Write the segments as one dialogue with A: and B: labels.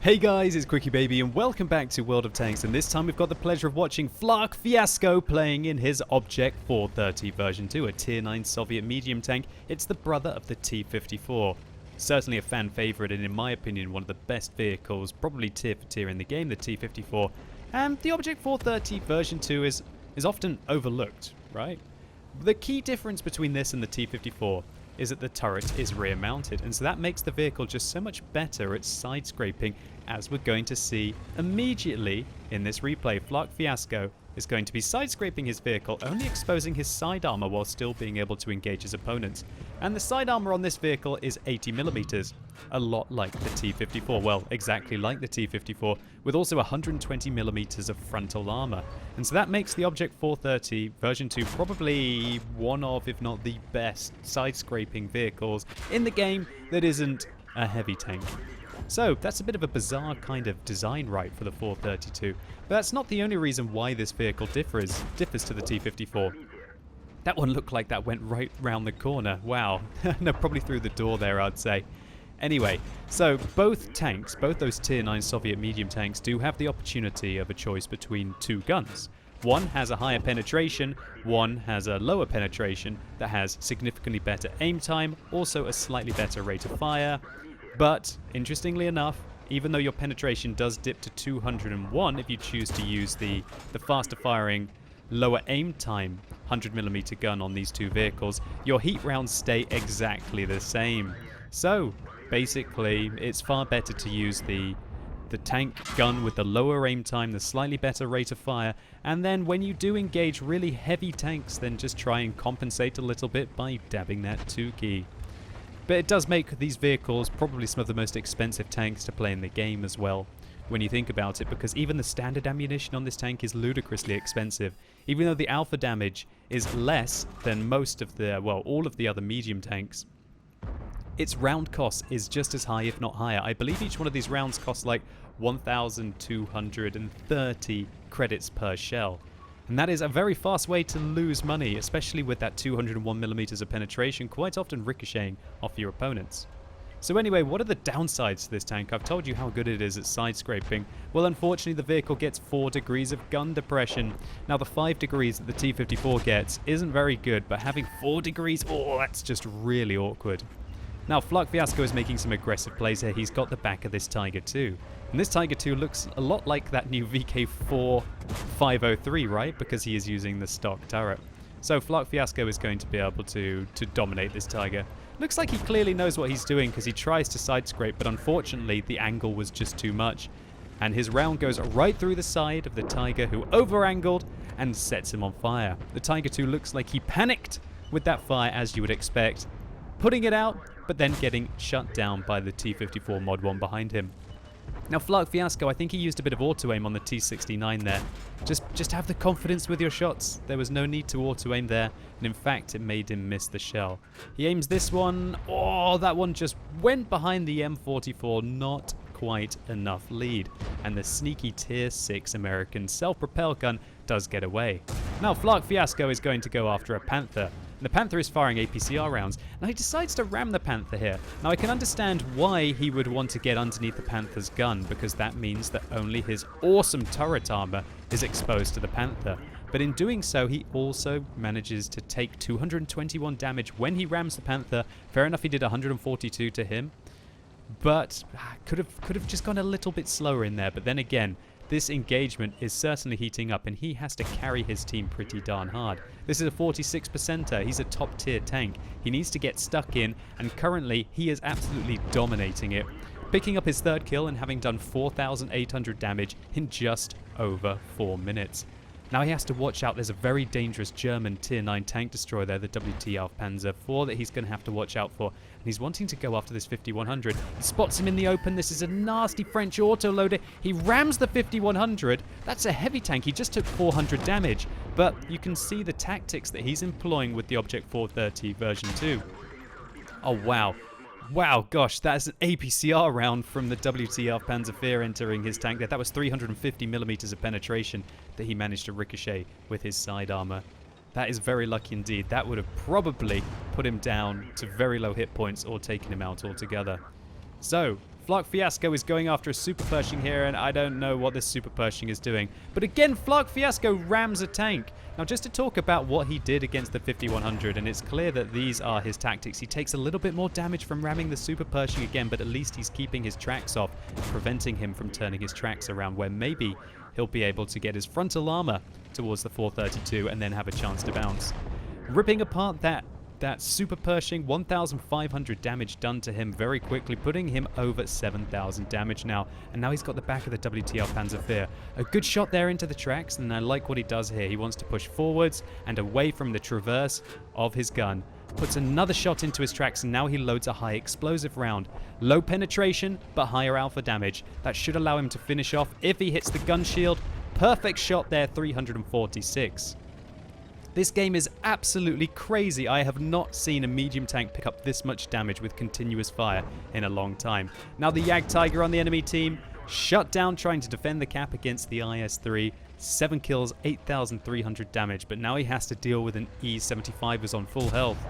A: Hey guys, it's QuickyBaby and welcome back to World of Tanks, and this time we've got the pleasure of watching FlarkeFiasco playing in his Object 430 version 2, a tier 9 Soviet medium tank. It's the brother of the T-54. Certainly a fan favourite and in my opinion one of the best vehicles, probably tier for tier in the game, the T-54. And the Object 430 version 2 is often overlooked, right? The key difference between this and the T-54 is that the turret is rear mounted, and so that makes the vehicle just so much better at side scraping, as we're going to see immediately in this replay. FlarkeFiasco is going to be side scraping his vehicle, only exposing his side armor while still being able to engage his opponents. And the side armor on this vehicle is 80mm, a lot like the T-54, well, exactly like the T-54, with also 120mm of frontal armor. And so that makes the Object 430 version 2 probably one of, if not the best, side scraping vehicles in the game that isn't a heavy tank. So that's a bit of a bizarre kind of design right for the 432, but that's not the only reason why this vehicle differs to the T-54. That one looked like that went right round the corner. Wow. No, probably through the door there, I'd say. Anyway, so both tanks, both those tier 9 Soviet medium tanks, do have the opportunity of a choice between two guns. One has a higher penetration, one has a lower penetration that has significantly better aim time, also a slightly better rate of fire. But, interestingly enough, even though your penetration does dip to 201 if you choose to use the faster firing, lower aim time 100mm gun on these two vehicles, your heat rounds stay exactly the same. So, basically, it's far better to use the tank gun with the lower aim time, the slightly better rate of fire, and then when you do engage really heavy tanks, then just try and compensate a little bit by dabbing that 2 key. But it does make these vehicles probably some of the most expensive tanks to play in the game as well, when you think about it, because even the standard ammunition on this tank is ludicrously expensive. Even though the alpha damage is less than most of the, well, all of the other medium tanks, its round cost is just as high, if not higher. I believe each one of these rounds costs like 1,230 credits per shell. And that is a very fast way to lose money, especially with that 201mm of penetration, quite often ricocheting off your opponents. So anyway, what are the downsides to this tank? I've told you how good it is at side scraping. Well, unfortunately, the vehicle gets 4 degrees of gun depression. Now, the 5 degrees that the T-54 gets isn't very good, but having 4 degrees, oh, that's just really awkward. Now, FlarkeFiasco is making some aggressive plays here. He's got the back of this Tiger II. And this Tiger II looks a lot like that new VK4 503, right? Because he is using the stock turret. So FlarkeFiasco is going to be able to dominate this Tiger. Looks like he clearly knows what he's doing because he tries to side scrape, but unfortunately the angle was just too much. And his round goes right through the side of the Tiger, who over-angled and sets him on fire. The Tiger II looks like he panicked with that fire, as you would expect, putting it out, but then getting shut down by the T-54 Mod 1 behind him. Now, FlarkeFiasco, I think he used a bit of auto-aim on the T-69 there. Just have the confidence with your shots. There was no need to auto-aim there, and in fact, it made him miss the shell. He aims this one. Oh, that one just went behind the M44, not quite enough lead. And the sneaky tier 6 American self-propelled gun does get away. Now, FlarkeFiasco is going to go after a Panther. The Panther is firing APCR rounds, and he decides to ram the Panther here. Now, I can understand why he would want to get underneath the Panther's gun, because that means that only his awesome turret armor is exposed to the Panther. But in doing so, he also manages to take 221 damage when he rams the Panther. Fair enough, he did 142 to him, but could have just gone a little bit slower in there. But then again, this engagement is certainly heating up, and he has to carry his team pretty darn hard. This is a 46%er. He's a top tier tank. He needs to get stuck in, and currently he is absolutely dominating it, picking up his 3rd kill and having done 4,800 damage in just over 4 minutes. Now he has to watch out. There's a very dangerous German tier 9 tank destroyer there, the WT Panzer IV, that he's going to have to watch out for. And he's wanting to go after this 5100. He spots him in the open. This is a nasty French autoloader. He rams the 5100. That's a heavy tank. He just took 400 damage. But you can see the tactics that he's employing with the Object 430 version 2. Oh, wow. Wow, gosh, that's an APCR round from the WT Panzer IV entering his tank there. That was 350mm of penetration that he managed to ricochet with his side armor. That is very lucky indeed. That would have probably put him down to very low hit points or taken him out altogether. So, FlarkeFiasco is going after a Super Pershing here, and I don't know what this Super Pershing is doing. But again, FlarkeFiasco rams a tank. Now, just to talk about what he did against the 5100, and it's clear that these are his tactics. He takes a little bit more damage from ramming the Super Pershing again, but at least he's keeping his tracks off, preventing him from turning his tracks around, where maybe he'll be able to get his frontal armor towards the 432 and then have a chance to bounce. Ripping apart that Super Pershing, 1,500 damage done to him very quickly, putting him over 7,000 damage now. And now he's got the back of the WTR Panzerwehr. A good shot there into the tracks, and I like what he does here. He wants to push forwards and away from the traverse of his gun. Puts another shot into his tracks, and now he loads a high explosive round. Low penetration, but higher alpha damage. That should allow him to finish off if he hits the gun shield. Perfect shot there, 346. This game is absolutely crazy. I have not seen a medium tank pick up this much damage with continuous fire in a long time. Now the Jagdtiger on the enemy team, shut down trying to defend the cap against the IS-3. 7 kills, 8,300 damage, but now he has to deal with an E-75 who's on full health.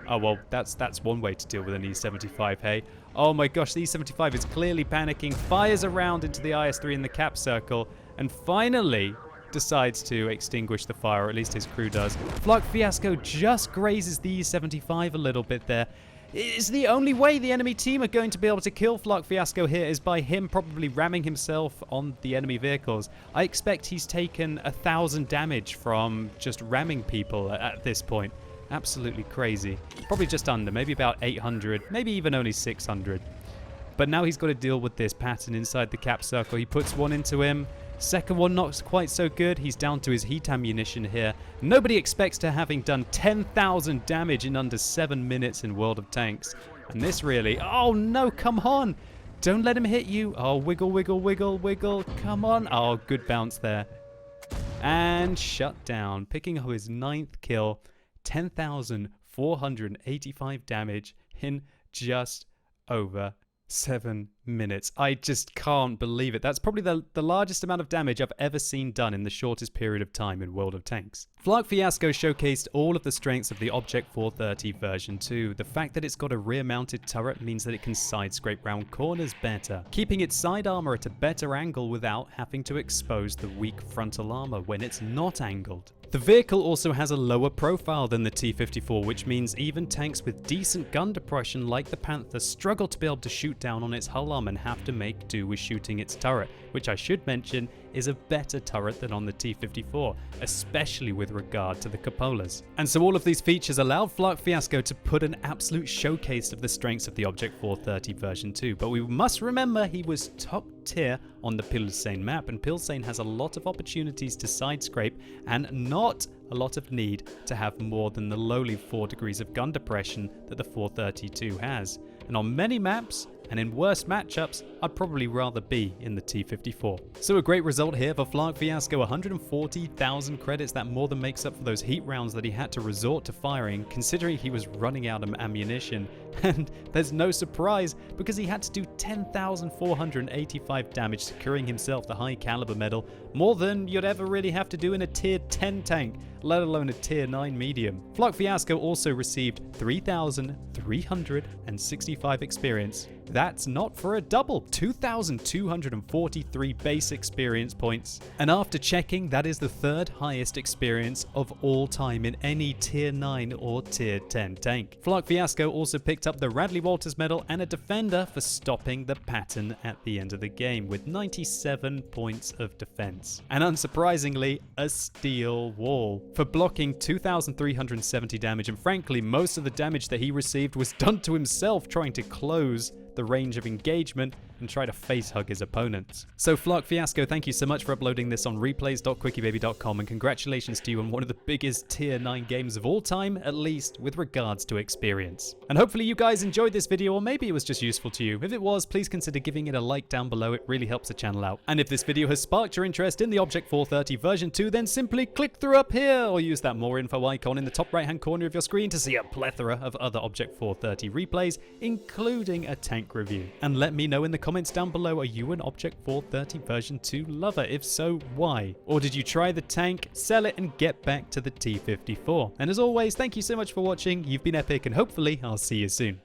A: Oh, well, that's one way to deal with an E-75, hey? Oh my gosh, the E-75 is clearly panicking, fires around into the IS-3 in the cap circle, and finally decides to extinguish the fire, or at least his crew does. FlarkeFiasco just grazes the E-75 a little bit there. It's the only way the enemy team are going to be able to kill FlarkeFiasco here is by him probably ramming himself on the enemy vehicles. I expect he's taken 1,000 damage from just ramming people at this point. Absolutely crazy. Probably just under, maybe about 800, maybe even only 600. But now he's got to deal with this pattern inside the cap circle. He puts one into him. Second one not quite so good. He's down to his heat ammunition here. Nobody expects to having done 10,000 damage in under 7 minutes in World of Tanks. And this really... Oh no, come on! Don't let him hit you. Oh, wiggle, wiggle, wiggle, wiggle. Come on. Oh, good bounce there. And shut down. Picking up his 9th kill. 10,485 damage in just over 7 minutes. I just can't believe it. That's probably the largest amount of damage I've ever seen done in the shortest period of time in World of Tanks. FlarkeFiasco showcased all of the strengths of the Object 430 version 2. The fact that it's got a rear-mounted turret means that it can side-scrape round corners better, keeping its side armor at a better angle without having to expose the weak frontal armor when it's not angled. The vehicle also has a lower profile than the T-54, which means even tanks with decent gun depression like the Panther struggle to be able to shoot down on its hull arm and have to make do with shooting its turret, which I should mention is a better turret than on the T-54, especially with regard to the cupolas. And so all of these features allowed FlarkeFiasco to put an absolute showcase of the strengths of the Object 430 version 2, but we must remember he was top tier on the Pilsen map, and Pilsen has a lot of opportunities to side scrape and not a lot of need to have more than the lowly 4 degrees of gun depression that the 432 has. And on many maps, and in worse matchups, I'd probably rather be in the T-54. So a great result here for FlarkeFiasco, 140,000 credits. That more than makes up for those heat rounds that he had to resort to firing, considering he was running out of ammunition. And there's no surprise, because he had to do 10,485 damage, securing himself the high caliber medal, more than you'd ever really have to do in a tier 10 tank, let alone a tier 9 medium. FlarkeFiasco also received 3,365 experience. That's not for a double, 2,243 base experience points. And after checking, that is the 3rd highest experience of all time in any tier 9 or tier 10 tank. FlarkeFiasco also picked up the Radley Walters medal and a defender for stopping the pattern at the end of the game with 97 points of defense. And unsurprisingly, a steel wall for blocking 2,370 damage, and frankly most of the damage that he received was done to himself trying to close the range of engagement and try to face hug his opponents. So FlarkeFiasco, thank you so much for uploading this on replays.QuickyBaby.com, and congratulations to you on one of the biggest tier 9 games of all time, at least with regards to experience. And hopefully you guys enjoyed this video, or maybe it was just useful to you. If it was, please consider giving it a like down below. It really helps the channel out. And if this video has sparked your interest in the Object 430 version 2, then simply click through up here, or use that more info icon in the top right hand corner of your screen to see a plethora of other Object 430 replays, including a tank review. And let me know in the comments down below, are you an Object 430 version 2 lover? If so, why? Or did you try the tank, sell it, and get back to the T-54? And as always, thank you so much for watching. You've been epic, and hopefully I'll see you soon.